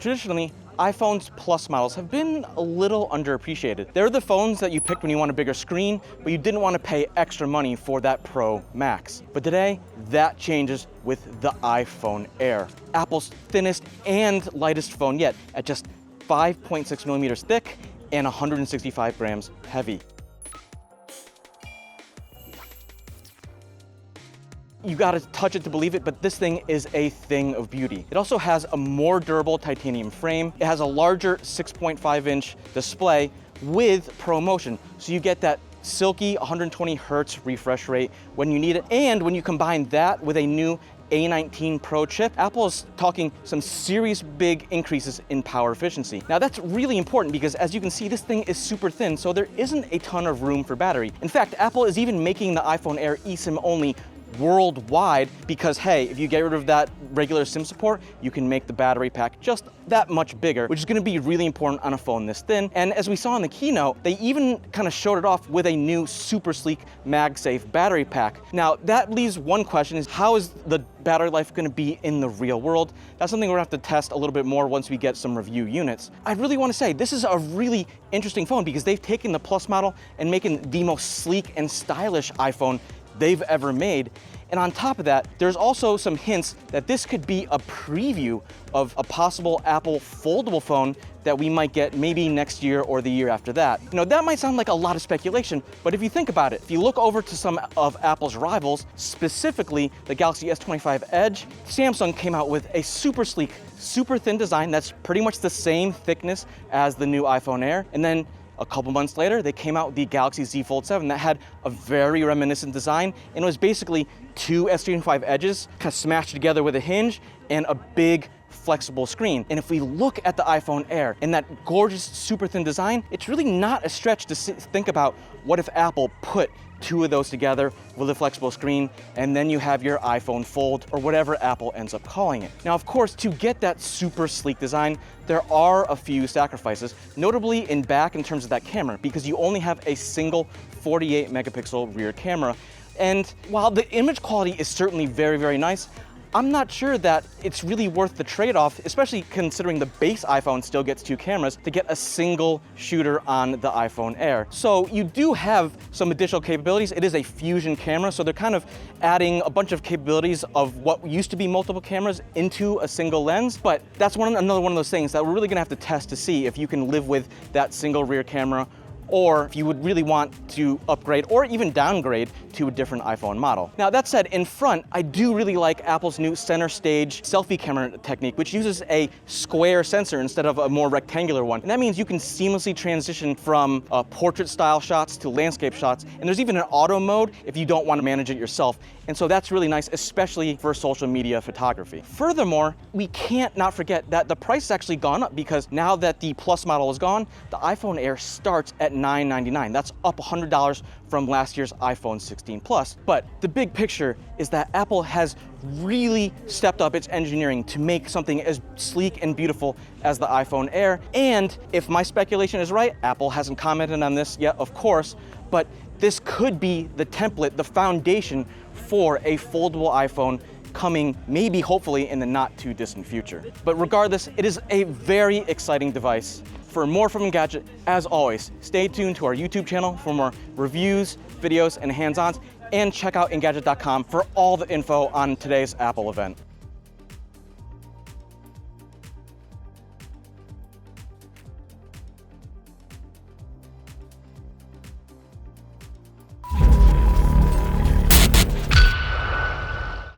Traditionally, iPhone's Plus models have been a little underappreciated. They're the phones that you picked when you want a bigger screen, but you didn't want to pay extra money for that Pro Max. But today, that changes with the iPhone Air, Apple's thinnest and lightest phone yet, at just 5.6 millimeters thick and 165 grams heavy. You gotta touch it to believe it, but this thing is a thing of beauty. It also has a more durable titanium frame. It has a larger 6.5-inch display with ProMotion, so you get that silky 120 hertz refresh rate when you need it. And when you combine that with a new A19 Pro chip, Apple is talking some serious big increases in power efficiency. Now that's really important because, as you can see, this thing is super thin, so there isn't a ton of room for battery. In fact, Apple is even making the iPhone Air eSIM only worldwide because, hey, if you get rid of that regular SIM support, you can make the battery pack just that much bigger, which is going to be really important on a phone this thin. And as we saw in the keynote, they even kind of showed it off with a new super sleek MagSafe battery pack. Now that leaves one question: is how is the battery life going to be in the real world? That's something we're going to have to test a little bit more once we get some review units. I really want to say this is a really interesting phone because they've taken the Plus model and making the most sleek and stylish iPhone they've ever made. And on top of that, there's also some hints that this could be a preview of a possible Apple foldable phone that we might get maybe next year or the year after that. You know, that might sound like a lot of speculation, but if you think about it, if you look over to some of Apple's rivals, specifically the Galaxy S25 Edge, Samsung came out with a super sleek, super thin design that's pretty much the same thickness as the new iPhone Air. And then a couple months later, they came out with the Galaxy ZFold 7 that had a very reminiscent design, and it was basically two S25 edges kind of smashed together with a hinge and a big flexible screen. And if we look at the iPhone Air and that gorgeous super thin design, it's really not a stretch to think about what if Apple put two of those together with a flexible screen, and then you have your iPhone Fold, or whatever Apple ends up calling it. Now, of course, to get that super sleek design, there are a few sacrifices, notably in back in terms of that camera, because you only have a single 48 megapixel rear camera. And while the image quality is certainly very, very nice, I'm not sure that it's really worth the trade-off, especially considering the base iPhone still gets two cameras, to get a single shooter on the iPhone Air. So you do have some additional capabilities. It is a fusion camera, so they're kind of adding a bunch of capabilities of what used to be multiple cameras into a single lens. But that's another one of those things that we're really gonna have to test to see if you can live with that single rear camera, or if you would really want to upgrade or even downgrade to a different iPhone model. Now that said, in front, I do really like Apple's new center stage selfie camera technique, which uses a square sensor instead of a more rectangular one. And that means you can seamlessly transition from portrait style shots to landscape shots. And there's even an auto mode if you don't want to manage it yourself. And so that's really nice, especially for social media photography. Furthermore, we can't not forget that the price has actually gone up, because now that the Plus model is gone, the iPhone Air starts at $999. That's up $100 from last year's iPhone 16 Plus. But the big picture is that Apple has really stepped up its engineering to make something as sleek and beautiful as the iPhone Air. And if my speculation is right, Apple hasn't commented on this yet, of course, but this could be the template, the foundation for a foldable iPhone coming maybe, hopefully, in the not too distant future. But regardless, it is a very exciting device. For more from Engadget, as always, stay tuned to our YouTube channel for more reviews, videos, and hands-ons, and check out Engadget.com for all the info on today's Apple event.